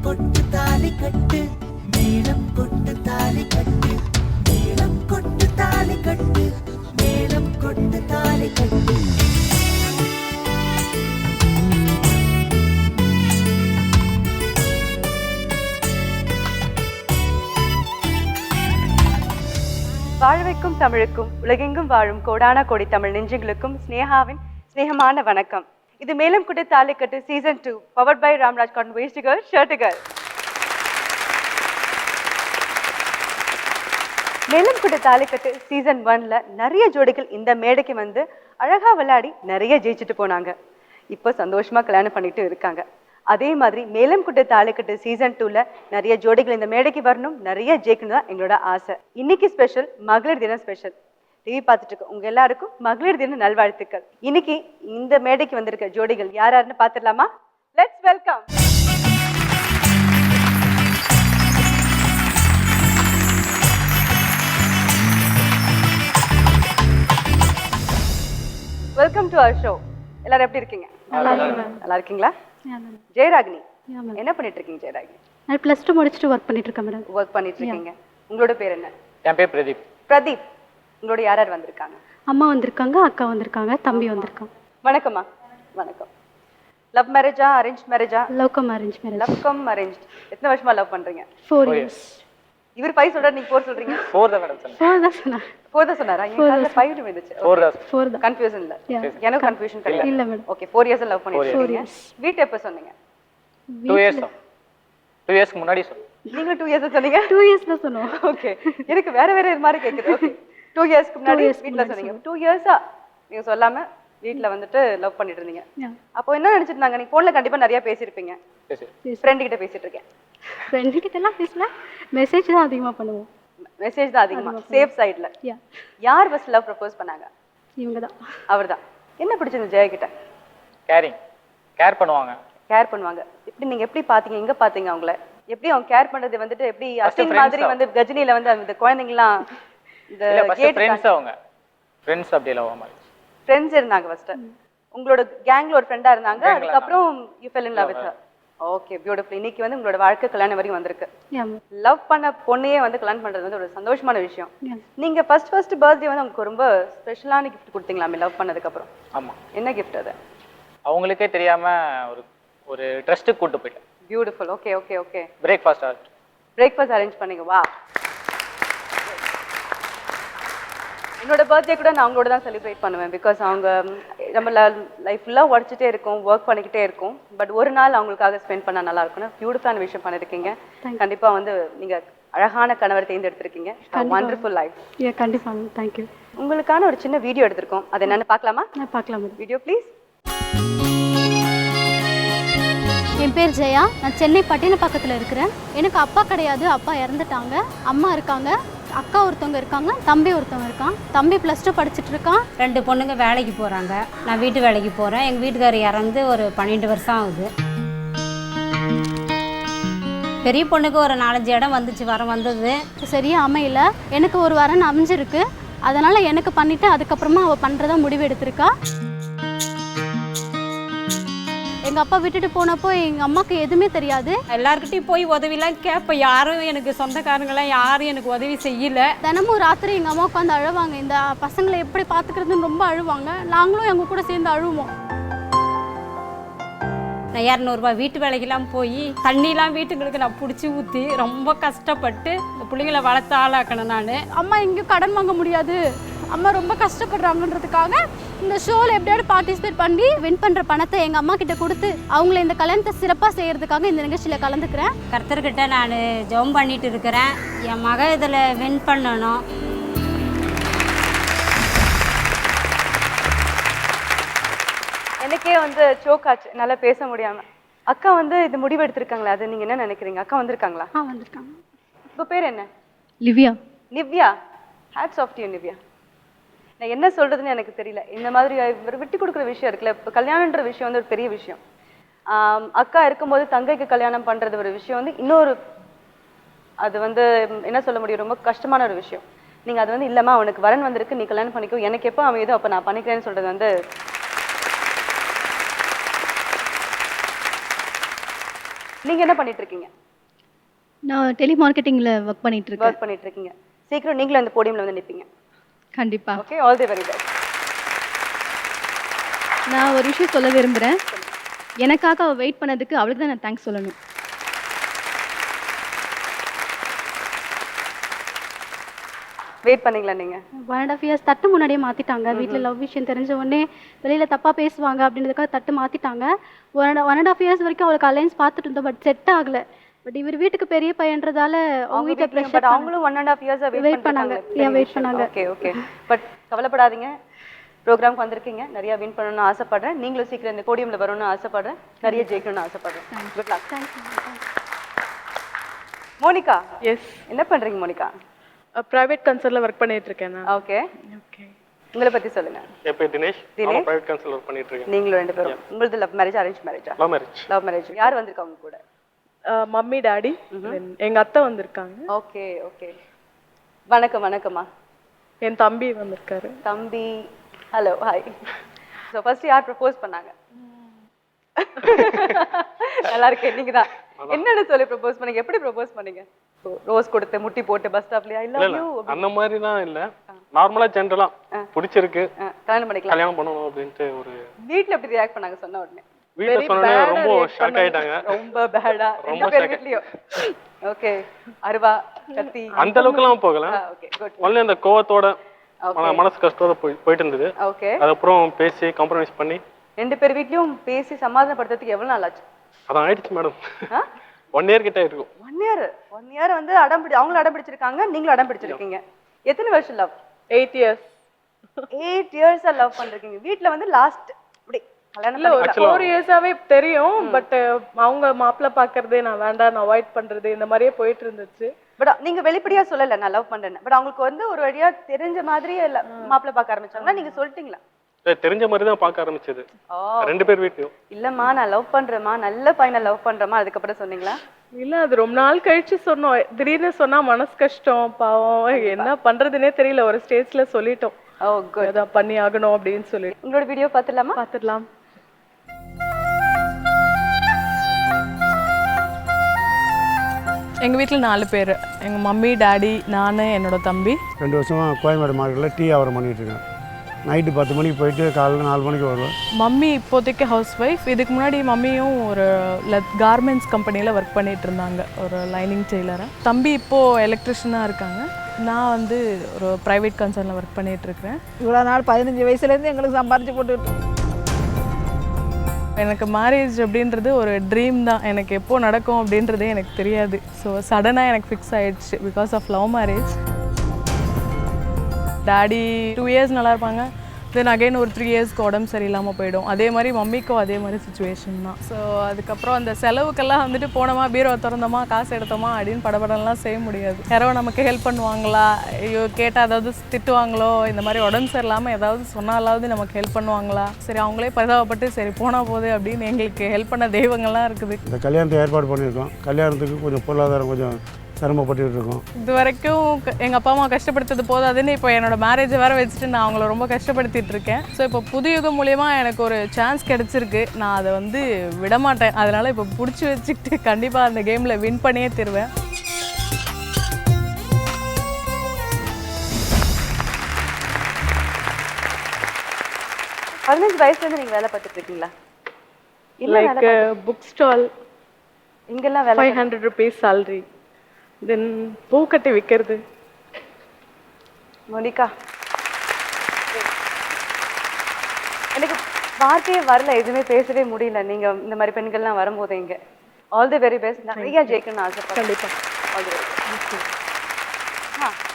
கொட்டு தாலி கட்டு மேளம் கொட்டு தாலி கட்டு மேளம் கொட்டு தாலி கட்டு மேளம் கொட்டு தாலி கட்டு வாழ்வைக்கும் தமிழுக்கும் உலகெங்கும் வாழும் கோடான கோடி தமிழ் நெஞ்சங்களுக்கும் ஸ்னேகாவின் ஸ்னேகமான வணக்கம். இது மேலும் குட்டு தாலிக்கட்டு season 2 powered by Ramraj cotton வேஷ்டிகள் ஷர்ட்டுகள். மேலும் குட்டு தாலிக்கட்டு சீசன் 1ல நிறைய ஜோடிகள் இந்த மேடைக்கு வந்து அழகா விளையாடி நிறைய ஜெயிச்சுட்டு போனாங்க. இப்போ சந்தோஷமா கல்யாணம் பண்ணிட்டு இருக்காங்க. அதே மாதிரி மேலும் குட்டு தாலிக்கட்டு சீசன் 2ல நிறைய ஜோடிகள் இந்த மேடைக்கு வரணும், நிறைய ஜெயிக்கணும் தான் எங்களோட ஆசை. இன்னைக்கு ஸ்பெஷல் மகளிர் தினம் ஸ்பெஷல். டிவி பார்த்துட்டு இருக்க உங்க எல்லாருக்கும் மகளிர் தின நல்வாழ்த்துக்கள். இன்னைக்கு இந்த மேடைக்கு வந்திருக்க ஜோடிகள் யார் யாருன்னு பார்த்துடலாமா? Let's welcome. Welcome to our show. எல்லாரும் எப்படி இருக்கீங்க? நல்லா இருக்கீங்களா? ஜெயராகினி, என்ன பண்ணிட்டு இருக்கீங்க ஜெயராகினி? நான் +2 முடிச்சிட்டு ஒர்க் பண்ணிட்டு இருக்கேன் மேடம். ஒர்க் பண்ணிட்டு இருக்கீங்க. உங்களோட பேர் என்ன? என் பேர் பிரதீப். பிரதீப், உங்களோட யார் யார் வந்திருக்காங்க? அம்மா வந்திருக்காங்க, அக்கா வந்திருக்காங்க, தம்பி வந்திருக்காங்க. வணக்கம்மா. வணக்கம். லவ் மேரேஜா அரேஞ்ச் மேரேஜா? Love come arrange marriage. Love come arrange. எத்தனை வருஷமா லவ் பண்றீங்க? 4 years. இவர் 5 சொல்றாரு, நீங்க 4 சொல்றீங்க. 4 தான் மேடம் சொன்னேன். 4 தான் சொன்னா. 4 தான் சொன்னாரா? எனக்கு 5 வந்துச்சு. 4 தான். 4 தான். கன்ஃபியூஷன் இல்ல. எனக்கு கன்ஃபியூஷன் கிடையாது. இல்ல மேடம். ஓகே, 4 இயர்ஸ் லவ் பண்ணிட்டு இருக்கீங்க. வீட் எப்ப சொன்னீங்க? 2 years. 2 yearsக்கு முன்னாடி சொன்னேன். நீங்க 2 இயர்ஸ் சொன்னீங்க? 2 years தான் சொன்னோம். ஓகே, எனக்கு வேற வேற இது மாதிரி கேக்குது. ஓகே, 2 இயர்ஸ்க்கு முன்னாடி வீட்ல சொன்னீங்க. 2 இயர்ஸா நீங்க சொல்லாம வீட்ல வந்துட்டு லவ் பண்ணிட்டு இருந்தீங்க. அப்போ என்ன நினைச்சிட்டு இருந்தாங்க? நீங்க போன்ல கண்டிப்பா நிறைய பேசிருப்பீங்க. ஃப்ரெண்ட் கிட்ட பேசிட்டு இருக்கேன். ஃப்ரெண்ட் கிட்ட எல்லாம் பேசல, மெசேஜ் தான் அதிகமா பண்ணுவோம். மெசேஜ் தான் அதிகமா. சேஃப் சைடுல. யார் ஃபர்ஸ்ட் லவ் ப்ரப்போஸ் பண்ணாங்க? இவங்க தான். அவர்தான். என்ன பிடிச்சது ஜெய கிட்ட? கேரிங். கேர் பண்ணுவாங்க. கேர் பண்ணுவாங்க. எப்படி நீங்க எப்படி பாத்தீங்க? எங்க பாத்தீங்க அவங்கள? எப்படி அவங்க கேர் பண்றது வந்துட்டு எப்படி அசிங் மாதிரி வந்து கஜினில வந்து அந்த குழந்தைங்கலாம் இந்த கேட் ஃப்ரெண்ட்ஸ் அவங்க. ஃப்ரெண்ட்ஸ் அப்படி லவ் மாதிரி. ஃப்ரெண்ட்ஸ் இருந்தாங்க ஃபர்ஸ்ட். உங்களோட கேங்ல ஒரு ஃப்ரெண்டா இருந்தாங்க. அதுக்கு அப்புறம் you fell in love with her. Okay, beautiful. இன்னைக்கு வந்து உங்களோட வாழ்க்கை கல்யாணம் வரைக்கும் வந்திருக்கு. லவ் பண்ண பொண்ணையே வந்து கல்யாணம் பண்றது வந்து ஒரு சந்தோஷமான விஷயம். நீங்க ஃபர்ஸ்ட் பர்த்டே வந்து உங்களுக்கு ரொம்ப ஸ்பெஷலான கிஃப்ட் கொடுத்தீங்களாமே லவ் பண்ணதுக்கு அப்புறம்? ஆமா. என்ன கிஃப்ட் அது? அவங்களுக்கே தெரியாம ஒரு ட்ரஸ்ட்டுக்கு கூட்டு போயிட்டேன். Beautiful. Okay okay okay. Breakfast arrange பண்ணீங்க. வா. என்னோட பர்த்டே கூட நான் அவங்களோட தான் செலிப்ரேட் பண்ணுவேன். பிகாஸ் அவங்க நம்ம லைஃப் ஃபுல்லாக உடச்சிட்டே இருக்கோம், ஒர்க் பண்ணிக்கிட்டே இருக்கோம். பட் ஒரு நாள் அவங்களுக்காக ஸ்பெண்ட் பண்ணால் நல்லா இருக்கும்னு பியூட்டிஃபுல்லான விஷயம் பண்ணியிருக்கீங்க. கண்டிப்பாக வந்து நீங்கள் அழகான கணவர் தேர்ந்தெடுத்திருக்கீங்க. Wonderful life. கண்டிப்பா. தேங்க்யூ. உங்களுக்கான ஒரு சின்ன வீடியோ எடுத்திருக்கோம். அது என்னன்னு பார்க்கலாமா? பார்க்கலாம். Video please. என் பேர் ஜெயா. நான் சென்னை பட்டினப்பாக்கத்தில் இருக்கிறேன். எனக்கு அப்பா கிடையாது, அப்பா இறந்துட்டாங்க. அம்மா இருக்காங்க, அக்கா ஒருத்தவங்க இருக்காங்க, தம்பி ஒருத்தவங்க இருக்கான். தம்பி +2 படிச்சுட்டு இருக்கான். 2 பொண்ணுங்க வேலைக்கு போகிறாங்க. நான் வீட்டு வேலைக்கு போகிறேன். எங்கள் வீட்டுக்காரர் இறந்து ஒரு 12 வருஷம் ஆகுது. பெரிய பொண்ணுக்கு ஒரு 4-5 இடம் வந்தது. சரியா அமையல. எனக்கு ஒரு வரன் அமைஞ்சிருக்கு. அதனால் எனக்கு பண்ணிவிட்டு அதுக்கப்புறமா அவள் பண்ணுறதா முடிவு எடுத்திருக்கா. எங்கள் அப்பா விட்டுட்டு போனப்போ எங்கள் அம்மாவுக்கு எதுவுமே தெரியாது. எல்லாருக்கிட்டையும் போய் உதவிலாம் கேட்பேன். யாரும் எனக்கு சொந்தக்காரங்களாம் யாரும் எனக்கு உதவி செய்யலை. தினமும் ராத்திரி எங்கள் அம்மா உட்காந்து அழுவாங்க. இந்த பசங்களை எப்படி பார்த்துக்கிறதுன்னு ரொம்ப அழுவாங்க. நாங்களும் எங்கள் கூட சேர்ந்து அழுவோம். நான் 200 ரூபாய் வீட்டு வேலைக்கெல்லாம் போய் தண்ணிலாம் வீட்டுங்களுக்கு நான் பிடிச்சி ஊற்றி ரொம்ப கஷ்டப்பட்டு இந்த பிள்ளைங்களை வளர்த்து ஆளாக்கணும். நான் அம்மா எங்கேயும் கடன் வாங்க முடியாது, அம்மா ரொம்ப கஷ்டப்படுறாங்கன்றதுக்காக இந்த ஷோவில் எப்படியாவது பார்ட்டிசிபேட் பண்ணி வின் பண்ணுற பணத்தை எங்கள் அம்மா கிட்ட கொடுத்து அவங்கள இந்த கல்யாணத்தை சிறப்பாக செய்கிறதுக்காக இந்த நிகழ்ச்சியில் கலந்துக்கிறேன். கர்த்தர்கிட்ட நான் ஜெபம் பண்ணிட்டு இருக்கிறேன். என் மக இதில் வின் பண்ணணும். எனக்கே வந்து சோக்காச்சு, நல்லா பேச முடியாம. அக்கா வந்து இது முடிவு எடுத்திருக்காங்களா? அது நீங்க என்ன நினைக்கிறீங்க? அக்கா வந்திருக்காங்களா? வந்திருக்காங்க. உங்க பேர் என்ன? Livya. Nivya. Hats off to you Nivya. நான் என்ன சொல்றதுன்னு எனக்கு தெரியல. இந்த மாதிரி விட்டு கொடுக்குற விஷயம் இருக்குல்ல, இப்போ கல்யாணன்ற விஷயம் வந்து ஒரு பெரிய விஷயம். அக்கா இருக்கும்போது தங்கைக்கு கல்யாணம் பண்றது ஒரு விஷயம் வந்து இன்னொரு, அது வந்து என்ன சொல்ல முடியும், ரொம்ப கஷ்டமான ஒரு விஷயம். நீங்க அது வந்து இல்லம்மா அவனுக்கு வரன் வந்திருக்கு, நீ கல்யாணம் பண்ணிக்கோ, எனக்கு எப்போ அமையுதோ அப்போ நான் பண்ணிக்கிறேன்னு சொல்றது வந்து நீங்க என்ன பண்ணிட்டு இருக்கீங்க? நான் டெலிமார்க்கெட்டிங்கில் ஒர்க் பண்ணிட்டு இருக்கேன். ஒர்க் பண்ணிட்டு இருக்கீங்க. சீக்கிரம் நீங்களும் அந்த போடியம்ல வந்து நிப்பீங்க. கண்டிப்பா. Okay, all the very best. நான் ஒரு விஷயம் சொல்ல விரும்புகிறேன். எனக்காக அவள் வெயிட் பண்ணதுக்கு அவளுக்கு தான் நான் தேங்க்ஸ் சொல்லணும். வெயிட் பண்ணீங்களா நீங்க? 1.5 years தட்டு முன்னாடியே மாற்றிட்டாங்க. வீட்டில் லவ் விஷயம் தெரிஞ்ச உடனே வெளியில் தப்பாக பேசுவாங்க அப்படின்றதுக்காக தட்டு மாற்றிட்டாங்க. 1.5 years வரைக்கும் அவளுக்கு அலைன்ஸ் பார்த்துட்டு இருந்தோம். பட் செட் ஆகலை. பட் இவர் வீட்டுக்கு பெரிய பையன்றதால அவங்க வீட்டை பட் ப்ரெஷர் அவங்களும் 1.5 years வெயிட் பண்ணாங்க. வெயிட் பண்ணாங்க. Okay okay. பட் கவலைப்படாதீங்க. ப்ரோக்ராம்க்கு வந்திருக்கீங்க. நிறைய வின் பண்ணணும்னு ஆசைப்படுறேன். நீங்களும் சீக்கிரம் இந்த போடியம்ல வரணும்னு ஆசைப்படுறேன். நிறைய ஜெயிக்கணும்னு ஆசைப்படுறேன். Good luck. மோனிகா, எஸ், என்ன பண்றீங்க மோனிகா? பிரைவேட் கன்சர்ன்ல ஒர்க் பண்ணிட்டு இருக்கேன் நான். Okay okay. உங்களை பத்தி சொல்லுங்க. என் பேர் தினேஷ். நான் பிரைவேட் கன்சல்ட் ஒர்க் பண்ணிட்டு இருக்கேன். நீங்களும் ரெண்டு பேரும். உங்களது லவ் மேரேஜ் அரேஞ்ச் மேரேஜா? Love marriage. Love marriage. யார் வந்திருக்காங்க கூட? மம்மி டாடி எங்க அத்தை வந்திருக்காங்க. Okay okay. வணக்கம். வணக்கம்மா. என் தம்பி வந்திருக்காரு. தம்பி, ஹலோ, ஹாய். ஸோ ஃபர்ஸ்ட் யார் ப்ரப்போஸ் பண்ணாங்க? நல்லா இருக்கு. நீங்க தான். என்னன்னு சொல்லி ப்ரப்போஸ் பண்ணீங்க? எப்படி ப்ரப்போஸ் பண்ணீங்க? ரோஸ் கொடுத்து முட்டி போட்டு பஸ் ஸ்டாப்ல ஐ லவ் யூ அந்த மாதிரி தான் இல்ல, நார்மலா ஜெனரலா பிடிச்சிருக்கு கல்யாணம் பண்ணிக்கலாம், கல்யாணம் பண்ணணும் அப்படின்ட்டு ஒரு. வீட்ல எப்படி ரியாக்ட் பண்ணாங்க சொன்ன உடனே? வீட்ல சொன்னே ரொம்ப ஷாக் ஆயிட்டாங்க. ரொம்ப பேடா. ரெண்டு பேர் வீட்லயும். ஓகே. அருவா கத்தி அந்த அளவுக்குலாம் போகல. Okay good. ஒன்லி அந்த கோவத்தோட மனசு கஷ்டத்தோட போயிட்டு இருந்தது. ஓகே. அதுக்கப்புறம் பேசி காம்ப்ரமைஸ் பண்ணி ரெண்டு பேர் வீட்லயும் பேசி சமாதானப்படுத்துறதுக்கு எவ்வளவு நாள் ஆச்சு? அதான் ஆயிடுச்சு மேடம். 1 year கிட்ட இருக்கும். 1 year வந்து அவங்களும் அடம் பிடிச்சிருக்காங்க, நீங்களும் அடம் பிடிச்சிருக்கீங்க. எத்தனை வருஷம் லவ்? 8 years. 8 years லவ் பண்றீங்க. வீட்ல வந்து லாஸ்ட் அப்படி கல்யாணம் இல்ல ஒரு 4 years-ஆவே தெரியும். பட் அவங்க மாப்பிள்ளை பாக்குறதே நான் வேண்டாம், நான் அவாய்ட் பண்றது இந்த மாதிரியே போயிட்டு இருந்துச்சு. பட் நீங்க வெளிப்படையா சொல்லல நான் லவ் பண்றேன்னு. பட் அவங்களுக்கு வந்து ஒரு வழியா தெரிஞ்ச மாதிரி மாப்பிள்ளை பார்க்க ஆரம்பிச்சாங்களா? நீங்க சொல்லிட்டீங்களா? தெரிஞ்ச மாதிரி தான் பார்க்க ஆரம்பிச்சது ரெண்டு பேர் வீட்லயும். இல்லம்மா நான் லவ் பண்றேம்மா, நல்ல பையனை லவ் பண்றேம்மா, அதுக்கப்புறம் சொன்னீங்களா? இல்ல அது ரொம்ப நாள் கழிச்சு சொன்னோம். திடீர்னு சொன்னா மனசு கஷ்டம், பாவம், என்ன பண்றதுன்னே தெரியல. ஒரு ஸ்டேஜ்ல சொல்லிட்டோம், ஓ குட், அதான் பண்ணி ஆகணும் அப்படின்னு சொல்லி. உங்களோட வீடியோ பார்த்துடலாமா? பார்த்துடலாம். எங்கள் வீட்டில் 4 பேர். எங்கள் மம்மி டாடி நான் என்னோட தம்பி. 2 வருஷமாக கோயம்பேடு மார்க்கெட்டில் டீ வியாபாரம் பண்ணிகிட்ருக்கேன். நைட்டு 10 மணிக்கு போயிட்டு காலையில் 4 மணிக்கு வருவேன். மம்மி இப்போதைக்கு ஹவுஸ் ஒய்ஃப். இதுக்கு முன்னாடி மம்மியும் ஒரு கார்மெண்ட்ஸ் கம்பெனியில் ஒர்க் பண்ணிகிட்டு இருந்தாங்க, ஒரு லைனிங் டெய்லராக. தம்பி இப்போது எலக்ட்ரிஷியனாக இருக்காங்க. நான் வந்து ஒரு ப்ரைவேட் கன்சர்னில் ஒர்க் பண்ணிகிட்ருக்கிறேன். இவ்வளோ நாள் 15 வயசுலேருந்து எங்களுக்கு சம்பாரிச்சு போட்டுக்கிட்டு. எனக்கு மேரேஜ் அப்படின்றது ஒரு ட்ரீம் தான். எனக்கு எப்போ நடக்கும் அப்படின்றதே எனக்கு தெரியாது. ஸோ சடனாக எனக்கு ஃபிக்ஸ் ஆகிடுச்சு because of love marriage. Daddy 2 years நல்லா இருப்பாங்க, தென் அகைன் ஒரு 3 yearsக்கு உடம்பு சரியில்லாமல் போயிடும். அதே மாதிரி மம்மிக்கும் அதே மாதிரி சுச்சுவேஷன் தான். ஸோ அதுக்கப்புறம் அந்த செலவுக்கெல்லாம் வந்துட்டு போனோமா, பீரோ திறந்தோமா, காசு எடுத்தோமா அப்படின்னு படபடலாம் செய்ய முடியாது. யாரோ நமக்கு ஹெல்ப் பண்ணுவாங்களா, ஐயோ கேட்டால் ஏதாவது திட்டுவாங்களோ, இந்த மாதிரி உடம்பு சரியில்லாமல் ஏதாவது சொன்னாலாவது நமக்கு ஹெல்ப் பண்ணுவாங்களா, சரி அவங்களே பரிதாபப்பட்டு சரி போனால் போகுது அப்படின்னு எங்களுக்கு ஹெல்ப் பண்ண தெய்வங்கள்லாம் இருக்குது. இந்த கல்யாணத்தை ஏற்பாடு பண்ணியிருக்கோம். கல்யாணத்துக்கு கொஞ்சம் பொருளாதாரம் கொஞ்சம் சிரமப்பட்டுக்கிட்டு இருக்கோம். இது வரைக்கும் எங்கள் அப்பா அம்மா கஷ்டப்படுத்தது போதாதுன்னு இப்போ என்னோடய மேரேஜை வேறு வச்சுட்டு நான் அவங்கள ரொம்ப கஷ்டப்படுத்திட்டு இருக்கேன். ஸோ இப்போ புதுயுகம் மூலயமா எனக்கு ஒரு சான்ஸ் கிடச்சிருக்கு. நான் அதை வந்து விடமாட்டேன். அதனால் இப்போ பிடிச்சி வச்சுக்கிட்டு கண்டிப்பாக அந்த கேமில் வின் பண்ணியே தருவேன். வயசுலேருந்து நீங்கள் வேலை பார்த்துட்டு இருக்கீங்களா? லைக் புக் ஸ்டால், இங்கெல்லாம் வேலை 500 rupees salary, தென் பூக்கட்டி விற்கிறது. மோனிகா, எனக்கு வார்த்தையே வரல, எதுவுமே பேசவே முடியல. நீங்க இந்த மாதிரி பெண்கள்லாம் வரும்போது இங்க ஆல் தி வெரி பெஸ்ட். நிறைய ஜெயிக்கணும்னு ஆசைப்படுறேன். கண்டிப்பா. All the very best.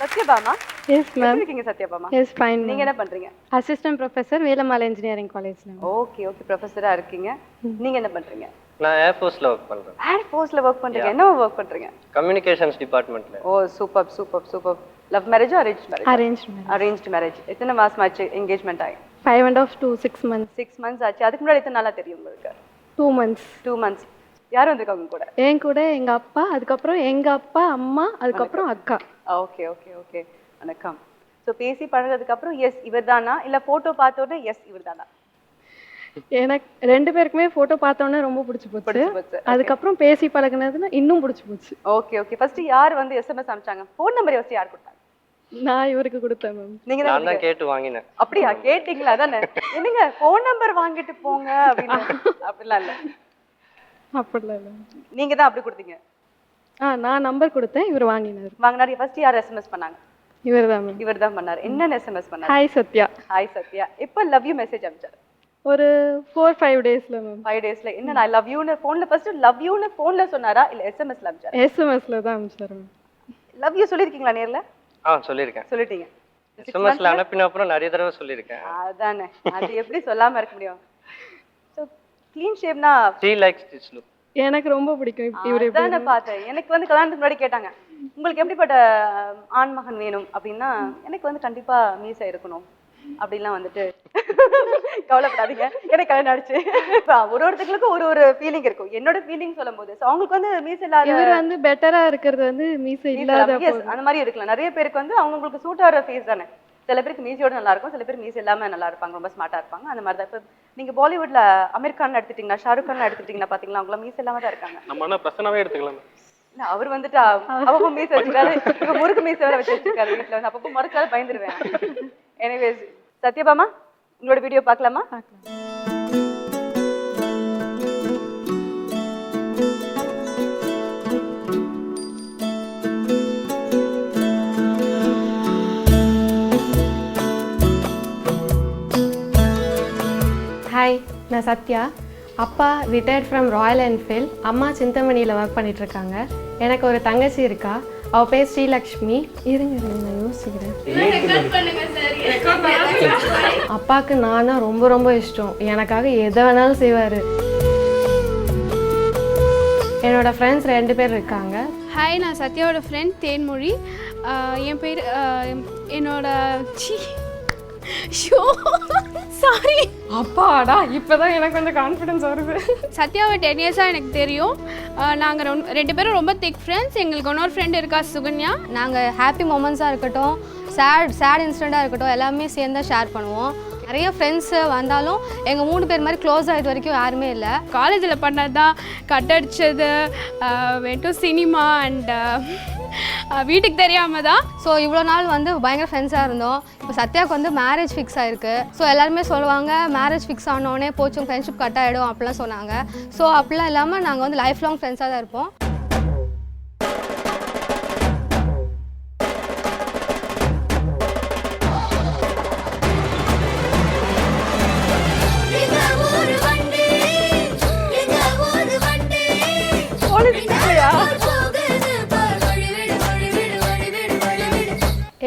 Sathyabama. Yes ma'am. இருக்கீங்க சத்யபாமா? Yes fine. நீங்க என்ன பண்றீங்க? அசிஸ்டன்ட் ப்ரொஃபஸர் வேலம்மாள் இன்ஜினியரிங் காலேஜ்ல. ஓகே ஓகே, ப்ரொஃபஸரா இருக்கீங்க. நீங்க என்ன பண்றீங்க? நான் ஏர்ஃபோர்ஸ்ல ஒர்க் பண்றேன். ஏர்ஃபோர்ஸ்ல ஒர்க் பண்றீங்க? என்ன ஒர்க் பண்றீங்க? கம்யூனிகேஷன்ஸ் டிபார்ட்மெண்ட்ல. Oh super super super. Love marriage arrange மேரேஜ்? அரேஞ்ச் மேரேஜ். எத்தனை மாசம் ஆச்சு என்கேஜ்மெண்ட் ஆகி? 5.5 to 6 months. 6 months ஆச்சு. அதுக்கு முன்னாடி எத்தனை நாளா தெரியும் உங்களுக்கு? 2 months. 2 months. யார் வந்திருக்காங்க கூட? என் கூட எங்க அப்பா, அதுக்கப்புறம் எங்க அப்பா அம்மா, அதுக்கப்புறம் அக்கா. Okay okay okay. வணக்கம். ஸோ பேசி பழகிறதுக்கு அப்புறம் எஸ் இவர் தானா, இல்லை ஃபோட்டோ பார்த்தோன்னே எஸ் இவர் தானா? எனக்கு 2 பேருக்குமே ஃபோட்டோ பார்த்தோன்னே ரொம்ப பிடிச்சி போச்சு. அதுக்கப்புறம் பேசி பழகுனதுன்னா இன்னும் பிடிச்சி போச்சு. Okay okay. ஃபர்ஸ்ட் யார் வந்து எஸ்எம்எஸ் அனுப்பிச்சாங்க? ஃபோன் நம்பர் ஃபர்ஸ்ட் யார் கொடுத்தாங்க? நான் இவருக்கு கொடுத்தேன் மேம். நீங்க நான் தான் கேட்டு வாங்கினேன். அப்படியா? கேட்டீங்களா? அதானே. என்னங்க ஃபோன் நம்பர் வாங்கிட்டு போங்க அப்படின்னு. அப்படிலாம் இல்ல. அப்படிலாம் இல்லை. நீங்க தான் அப்படி கொடுத்தீங்க? நான் நம்பர் கொடுத்தேன், இவர் வாங்கினார். வாங்கினாரு. ஃபர்ஸ்ட் யார் எஸ்எம்எஸ் பண்ணாங்க? இவர் தான் மேம். இவர் தான் பண்ணாரு. என்ன எஸ்எம்எஸ் பண்ணாரு? ஹாய் சத்யா. ஹாய் சத்யா. எப்போ லவ் யூ மெசேஜ் அனுப்பிச்சாரு? ஒரு 4-5 டேஸ்ல மேம். 5 டேஸ்ல. என்ன நான் லவ் யூன்னு ஃபோன்ல ஃபர்ஸ்ட் லவ் யூன்னு ஃபோன்ல சொன்னாரா இல்ல எஸ்எம்எஸ்ல அனுப்பிச்சாரா? எஸ்எம்எஸ்ல தான் அனுப்பிச்சாரு மேம். லவ் யூ சொல்லிருக்கீங்களா நேர்ல? சொல்லியிருக்கேன். சொல்லிட்டீங்க. எஸ்எம்எஸ்ல அனுப்பின அப்புறம் நிறைய தடவை சொல்லியிருக்கேன். அதானே. அது எப்படி சொல்லாம இருக்க முடியும்? சோ க்ளீன் ஷேவ்னா she likes this look. எனக்கு ரொம்ப பிடிக்கும் இவரு. அதானே பார்த்தேன். எனக்கு வந்து கல்யாணத்துக்கு முன்னாடி கேட்டாங்க உங்களுக்கு எப்படிப்பட்ட ஆண்மகன் வேணும் அப்படின்னா எனக்கு வந்து கண்டிப்பா மீசை இருக்கணும் அப்படிலாம் வந்துட்டு கவலைப்படாதீங்க எனக்கு கல்யாணம் ஆயிடுச்சு. ஒருத்தங்களுக்கும் ஒரு ஃபீலிங் இருக்கும். என்னோட ஃபீலிங் சொல்லும் போது அவங்களுக்கு வந்து மீசை இல்லாத இவர் வந்து பெட்டரா இருக்கிறது வந்து மீசை இல்லாத அந்த மாதிரி இருக்கலாம். நிறைய பேருக்கு வந்து அவங்களுக்கு சூட் ஆகிற ஃபேஸ் தானே. சில பேருக்கு மீசையோட நல்லா இருக்கும், சில பேர் மீசை இல்லாம நல்லா இருப்பாங்க, ரொம்ப ஸ்மார்ட்டா இருப்பாங்க. அந்த மாதிரி தான் இப்போ நீங்க பாலிவுட்ல அமீர் கான் எடுத்துட்டீங்கன்னா, ஷாருக் கான் எடுத்துட்டீங்கன்னா பாத்தீங்களா அவங்கள மீசை இல்லாம தான் இருக்காங்க. நம்ம என்ன பிரச்சனைவே எடுத்துக்கலாம். இல்ல அவர் வந்துட்டு அப்பப்போ மீசை வச்சுக்காரு, இப்ப முறுக்கு மீசை வேற வச்சு வச்சிருக்காரு வீட்டுல வந்து. அப்பப்போ மறுக்காது பயந்துருவேன். எனிவேஸ் சத்யபாமா உங்களோட வீடியோ பார்க்கலாமா? ஹாய், நான் சத்யா. அப்பா ரிட்டையர்ட் ஃப்ரம் ராயல் என்ஃபீல்ட், அம்மா சிந்தமணியில் ஒர்க் பண்ணிகிட்ருக்காங்க. எனக்கு ஒரு தங்கச்சி இருக்கா, அவள் பேர் ஸ்ரீலக்ஷ்மி. இருங்க நான் யோசிக்கிறேன். அப்பாவுக்கு நானா ரொம்ப ரொம்ப இஷ்டம். எனக்காக எதை வேணாலும் செய்வார். என்னோடய ஃப்ரெண்ட்ஸ் 2 பேர் இருக்காங்க. ஹாய், நான் சத்யாவோட ஃப்ரெண்ட் தேன்மொழி. என் பேர் என்னோட சாரி அப்பாடா, இப்போதான் எனக்கு கொஞ்சம் கான்ஃபிடன்ஸ் வருது. சத்யாவை 10 இயர்ஸாக எனக்கு தெரியும். நாங்கள் 2 பேரும் ரொம்ப திக் ஃப்ரெண்ட்ஸ். எங்களுக்கு இன்னொரு ஃப்ரெண்ட் இருக்கா, சுகன்யா. நாங்கள் ஹாப்பி மொமெண்ட்ஸாக இருக்கட்டும், சேட் இன்சிடெண்ட்டாக இருக்கட்டும், எல்லாமே சேர்ந்து தான் ஷேர் பண்ணுவோம். நிறைய ஃப்ரெண்ட்ஸு வந்தாலும் எங்கள் 3 பேர் மாதிரி க்ளோஸாக இது வரைக்கும் யாருமே இல்லை. காலேஜில் பண்ணது தான் கட் அடித்தது, வெட்டும் சினிமா அண்ட் வீட்டுக்கு தெரியாமல் தான். ஸோ இவ்வளோ நாள் வந்து பயங்கர ஃப்ரெண்ட்ஸாக இருந்தோம். இப்போ சத்யாவுக்கு வந்து மேரேஜ் ஃபிக்ஸ் ஆகிருக்கு. ஸோ எல்லாருமே சொல்லுவாங்க மேரேஜ் ஃபிக்ஸ் ஆனோடனே போச்சும் ஃப்ரெண்ட்ஷிப் கட் ஆகிடும் அப்படிலாம் சொன்னாங்க. ஸோ அப்படிலாம் இல்லாமல் நாங்கள் வந்து லைஃப் லாங் ஃப்ரெண்ட்ஸாக தான் இருப்போம்.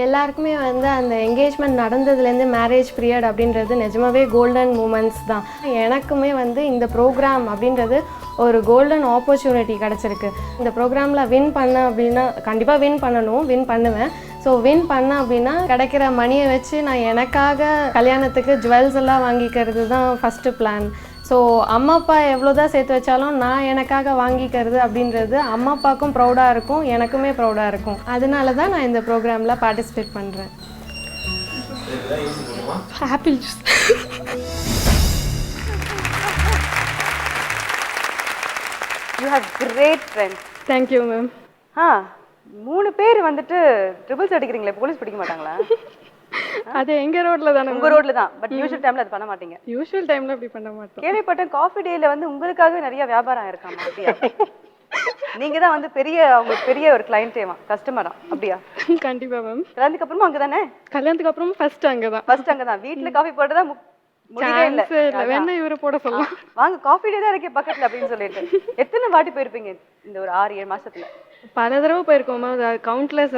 எல்லாருக்குமே வந்து அந்த என்கேஜ்மெண்ட் நடந்ததுலேருந்து மேரேஜ் பீரியட் அப்படின்றது நிஜமாவே கோல்டன் மூமெண்ட்ஸ் தான். எனக்குமே வந்து இந்த ப்ரோக்ராம் அப்படின்றது ஒரு கோல்டன் ஆப்பர்ச்சுனிட்டி கிடச்சிருக்கு. இந்த ப்ரோக்ராமில் வின் பண்ண அப்படின்னா கண்டிப்பாக வின் பண்ணுவேன். ஸோ வின் பண்ண அப்படின்னா கிடைக்கிற மணியை வச்சு நான் எனக்காக கல்யாணத்துக்கு ஜுவல்ஸ் எல்லாம் வாங்கிக்கிறது தான் ஃபஸ்ட்டு பிளான். ஸோ அம்மா அப்பா எவ்வளோ தான் சேர்த்து வச்சாலும் நான் எனக்காக வாங்கிக்கிறது அப்படின்றது அம்மா அப்பாவுக்கும் ப்ரௌடாக இருக்கும், எனக்குமே ப்ரௌடாக இருக்கும். அதனால தான் நான் இந்த ப்ரோக்ராமில் பார்ட்டிசிபேட் பண்ணுறேன். Apple juice. You have great friends. Thank you ma'am. 3 பேர் வந்துட்டு ட்ரிபிள்ஸ் அடிக்கிறீங்களே, போலீஸ் பிடிக்க மாட்டாங்களா? அது எங்க ரோட்ல தானே? உங்க ரோட்ல தான். பட் யூசுவல் டைம்ல அது பண்ண மாட்டீங்க. யூசுவல் டைம்ல அப்படி பண்ண மாட்டோம். கேள்விப்பட்டேன் காஃபி டேல வந்து உங்களுக்காகவே நிறைய வியாபாரம் இருக்காமா? அப்படியா? நீங்க தான் வந்து உங்களுக்கு பெரிய ஒரு கிளையண்டேவா, கஸ்டமரா? அப்படியா? கண்டிப்பா மேம். கல்யாணத்துக்கு அப்புறமா அங்கதானே? கல்யாணத்துக்கு அப்புறமா ஃபர்ஸ்ட் அங்கதான். வீட்ல காஃபி போட்டதா முடியவே இல்ல. வேணா இவரை போட சொல்லலாம். வாங்க காஃபி டே தான் இருக்கே பக்கத்துல அப்படின்னு சொல்லிட்டு. எத்தனை வாட்டி போயிருப்பீங்க இந்த ஒரு 6-7 மாசத்துல? பல தடவை போயிருக்கோம் மேம். கவுண்ட்லெஸ்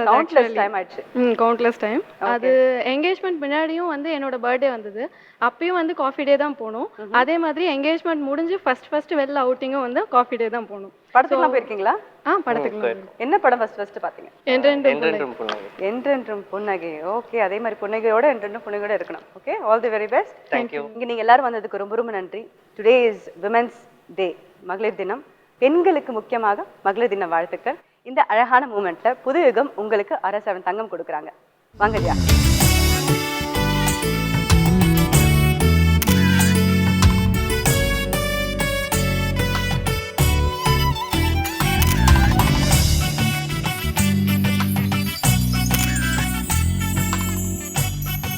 டைம் ஆயிடுச்சு. Countless time. அது என்கேஜ்மெண்ட் முன்னாடியும் வந்து என்னோட பர்த்டே வந்தது, அப்பயும் வந்து காஃபி டே தான் போனோம். அதே மாதிரி என்கேஜ்மெண்ட் முடிஞ்சு ஃபர்ஸ்ட் வெளில அவுட்டிங்கும் வந்து காஃபி டே தான் போனோம். படத்துக்குலாம் போயிருக்கீங்களா? படத்துக்கு. என்ன படம் ஃபர்ஸ்ட் பாத்தீங்க? என்றென்றும் புன்னகை. ஓகே, அதே மாதிரி புன்னகையோட என்றென்றும் புன்னகையோட இருக்கணும். Okay, all the very best. Thank you. இங்க நீங்க எல்லாரும் வந்ததுக்கு ரொம்ப ரொம்ப நன்றி. டுடே இஸ் விமென்ஸ் டே, மகளிர் தினம். பெண்களுக்கு முக்கியமாக மகளிர் தின வாழ்த்துக்கள். இந்த அழகான மூமெண்ட்ல புது யுகம் உங்களுக்கு அரசவன் தங்கம் கொடுக்குறாங்க. வாங்க ஜியா.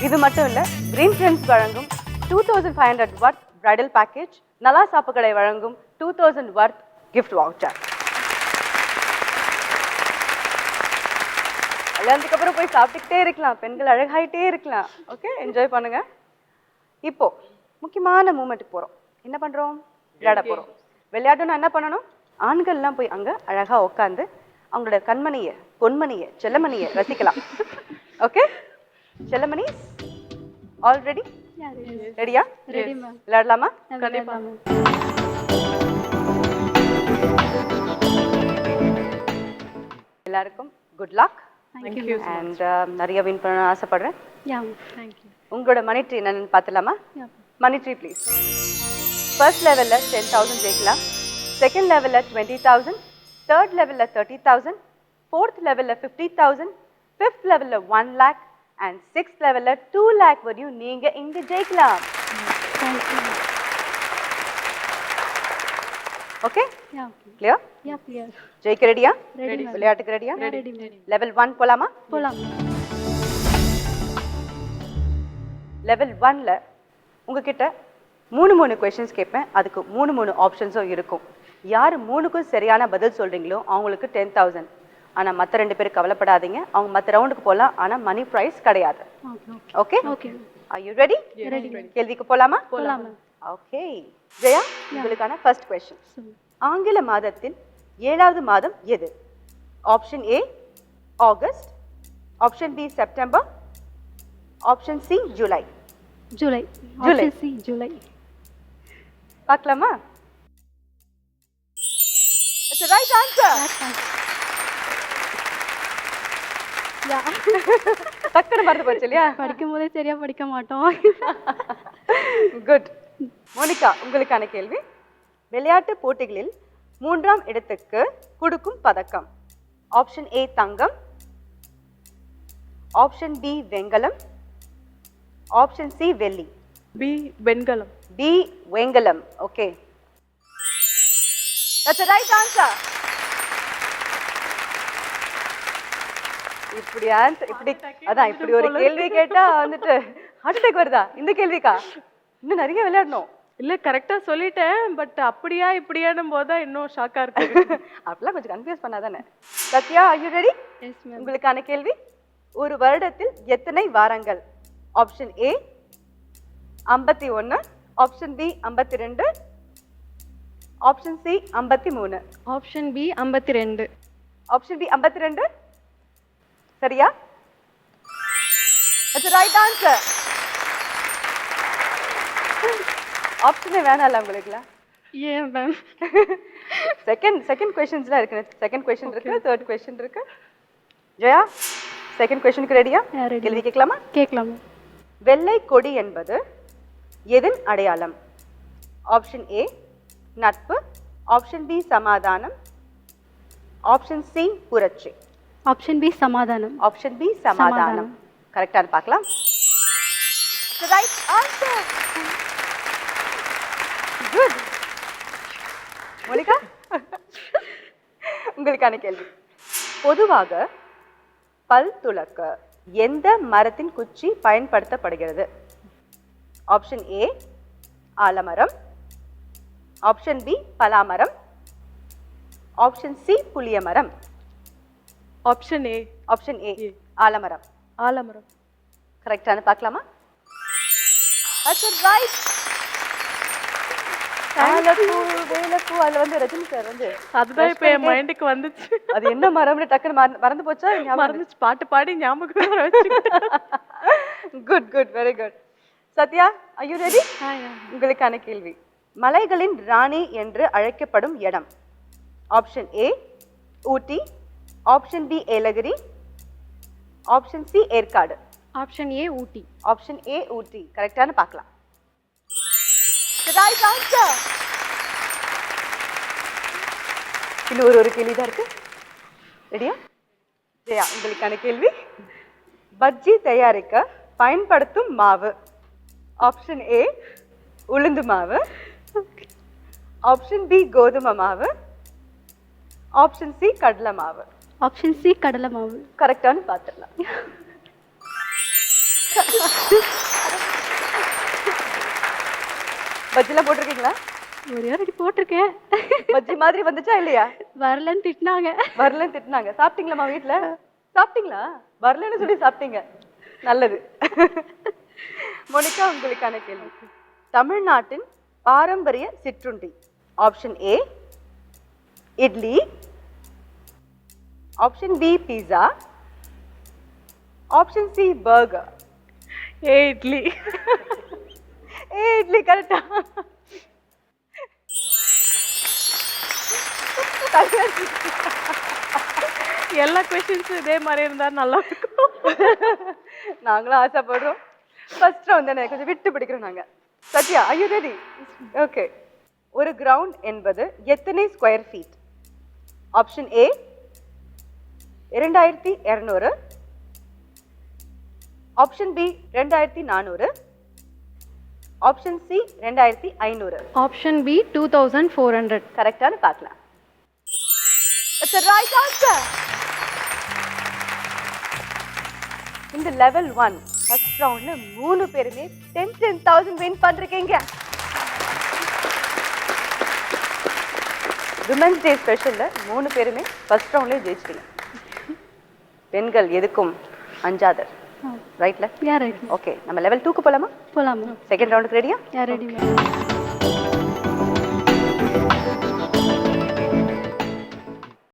இது மட்டும் இல்ல, கிரீன் ட்ரெண்ட்ஸ் வழங்கும் 2500 வர்த் பிரைடல் பேக்கேஜ், நலா சாப்புகளை வழங்கும் 2000 வர்த் gift voucher. கல்யாணத்துக்கு அப்புறம் போய் சாப்பிட்டுக்கிட்டே இருக்கலாம், பெண்கள் அழகாயிட்டே இருக்கலாம். ஓகே, என்ஜாய் பண்ணுங்க. இப்போ முக்கியமான மூமெண்ட்டுக்கு போறோம். என்ன பண்றோம்? விளையாட போறோம். விளையாடணும்னா என்ன பண்ணணும்? ஆண்கள்லாம் போய் அங்க அழகா உட்காந்து அவங்களோட கண்மணியை, பொன்மணியை, செல்லமணியை ரசிக்கலாம். ஓகே, செல்லமணி ஆல்ரெடி ரெடியா? Ready ma'am. விளையாடலாமா? கண்டிப்பா. எல்லாருக்கும் good luck. Thank you. And நிறைய வின் பண்ண ஆசைப்படுறேன். Yeah, thank you. உங்களோட மணி ட்ரீ என்னன்னு பார்த்துலாமா? Yeah. Money tree please. First லெவல்ல 10,000 ஜெயிக்கலாம், செகண்ட் லெவல்ல 20,000, தேர்ட் லெவல்ல 30,000, ஃபோர்த் லெவல்ல 50,000, ஃபிஃப்த் லெவல்ல 1 lakh அண்ட் சிக்ஸ்த் லெவல்ல 2 lakh வரையும் நீங்க இங்க ஜெயிக்கலாம். Thank you. Okay, Yeah, okay. Clear? Yeah, clear. ஜெயிக்க ரெடியா? Ready, ma'am. விளையாட்டுக்கு ரெடியா? Yeah, ready, ma'am. லெவல் 1 போலாமா? போலாம். லெவல் 1ல உங்ககிட்ட 3 கொஸ்டின்ஸ் கேட்பேன். அதுக்கு 3 ஆப்ஷன்ஸும் இருக்கும். யார் 3க்கும் சரியான பதில் சொல்றீங்களோ அவங்களுக்கு 10,000. ஆனா மற்ற 2 பேர் கவலைப்படாதீங்க, அவங்க மற்ற ரவுண்டுக்கு போகலாம். ஆனா மணி ப்ரைஸ் கிடையாது. Okay. Okay? Okay. Are you ready? Ready. கேள்விக்கு போலாமா? போலாம். ஓகே, ஜெயா, உங்களுக்கான ஃபர்ஸ்ட் கொஸ்டின். ஆங்கில மாதத்தில் 7வது மாதம் எது? Option A August, option B September, option C July. July. July. Option C, July. பார்க்கலாமா? It's the right answer. Yeah. டக்குனு மறந்து போச்சு இல்லையா? படிக்கும் போதே சரியா படிக்க மாட்டோம். குட். மோனிகா, உங்களுக்கான கேள்வி. விளையாட்டு போட்டிகளில் 3ஆம் இடத்துக்கு கொடுக்கும் பதக்கம். ஆப்ஷன் ஏ தங்கம், ஆப்ஷன் பி வெண்கலம், ஆப்ஷன் சி வெள்ளி. பி வெண்கலம். பி வெண்கலம். Okay, that's the right answer. இப்படி ஆன்சர் இப்படி அதான் இப்படி ஒரு கேள்வி கேட்டா வந்துட்டு ஹார்ட் அட்டாக் வருதா இந்த கேள்விக்கா? இன்னும் நிறைய விளையாடணும். இல்ல கரெக்டா சொல்லிட்டேன், பட் அப்படியா இப்படியானும் போது தான் இன்னும் ஷாக்கா இருக்கு. அப்படிலாம் கொஞ்சம் கன்ஃபியூஸ் பண்ணாதானே. Sathya, are you ready? Yes, ma'am. உங்களுக்கான கேள்வி. ஒரு வருடத்தில் எத்தனை வாரங்கள்? Option A 51, option B 52, option C 53. Option B 52. Option B 52 சரியா? That's the right answer. ஆப்ஷனே வேணாம்ல உங்களுக்குலாம்? ஏன் மேம்? செகண்ட் கொஸ்டின்ஸ்லாம் இருக்கு. செகண்ட் கொஸ்டின் இருக்கு, தேர்ட் கொஸ்டின் இருக்கு. ஜெயா, செகண்ட் கொஸ்டினுக்கு ரெடியா? ready. கேள்வி கேட்கலாமா? கேட்கலாம். வெள்ளை கொடி என்பது எதன் அடையாளம்? ஆப்ஷன் ஏ நட்பு, ஆப்ஷன் பி சமாதானம், ஆப்ஷன் சி புரட்சி. ஆப்ஷன் பி சமாதானம். ஆப்ஷன் பி சமாதானம். கரெக்டானு பார்க்கலாம். The right answer. Good. Monica, உங்களுக்கான கேள்வி. பொதுவாக பல் துலக்க எந்த மரத்தின் குச்சி பயன்படுத்தப்படுகிறது? ஆப்ஷன் ஏ ஆலமரம், ஆப்ஷன் பி பலாமரம், ஆப்ஷன் சி புளிய மரம். Option A. ஆப்ஷன் ஏ ஆலமரம். ஆலமரம். கரெக்டானு பார்க்கலாமா? That's right. வேலப்பூ அதுல வந்து ரஜினி சார் வந்து அதுதான் இப்ப என் மைண்டுக்கு வந்துச்சு. அது என்ன மரம்னு டக்குனு மறந்து போச்சா? மறந்துச்சு, பாட்டு பாடி ஞாபகம் வர வச்சுக்கிட்டேன். Good good, very good. Sathya, are you ready? உங்களுக்கான கேள்வி. மலைகளின் ராணி என்று அழைக்கப்படும் இடம். Option A Ooty, option B Yelagiri, option C Yercaud. Option A Ooty. Option A Ooty. கரெக்டானு பார்க்கலாம். Right answer. இன்னும் ஒரு கேள்வி தான் இருக்கு. ரெடியா? ஜெயா, உங்களுக்கான கேள்வி. பஜ்ஜி தயாரிக்க பயன்படுத்தும் மாவு. ஆப்ஷன் ஏ உளுந்து மாவு, ஆப்ஷன் பி கோதுமை மாவு, ஆப்ஷன் சி கடலை மாவு. ஆப்ஷன் சி கடலை மாவு. கரெக்டானு பார்த்துடலாம். பஜ்ஜிலாம் போட்டிருக்கீங்களா? ஒரே ஒரு அடி போட்டிருக்கேன். பஜ்ஜி மாதிரி வந்துச்சா இல்லையா? வரலன்னு திட்டினாங்க. வரலன்னு திட்டினாங்க. சாப்பிட்டீங்களாம்மா வீட்ல? சாப்பிட்டீங்களா? வரலன்னு சொல்லி சாப்பிட்டீங்க. நல்லது. மோனிகா, உங்களுக்கான கேள்வி. தமிழ்நாட்டின் பாரம்பரிய சிற்றுண்டி. Option A idli, option B pizza, option C burger. A idli. A idli கரெக்டா? எல்லா கொஸ்டின்ஸும் இதே மாதிரி இருந்தால் நல்லா இருக்கும். நாங்களும் ஆசைப்படுறோம். ஃபர்ஸ்ட் ரவுண்ட் தானே, கொஞ்சம் விட்டு பிடிக்கிறோம் நாங்க. Sathya, are you ready? Okay. ஒரு கிரவுண்ட் என்பது எத்தனை square feet? Option A 2200, option B 2400, option C 2500. Option B 2400. கரெக்டானு பார்க்கலாம். It's the right answer. இந்த லெவல் 1 ஃபர்ஸ்ட் ரவுண்ட்ல 3 பேருமே 10,000 வின் பண்றீங்க. விமென்ஸ் டே ஸ்பெஷல்ல 3 பேருமே ஃபர்ஸ்ட் ரவுண்ட்லயே ஜெயிச்சிட்டீங்க. பெண்கள் எதுக்கும் அஞ்சாதர். ரைட்ல? Yeah right. ஓகே, நம்ம லெவல் 2க்கு போலாமா? போலாமா? செகண்ட் ரவுண்டுக்கு ரெடியா? யா ரெடி மேம்.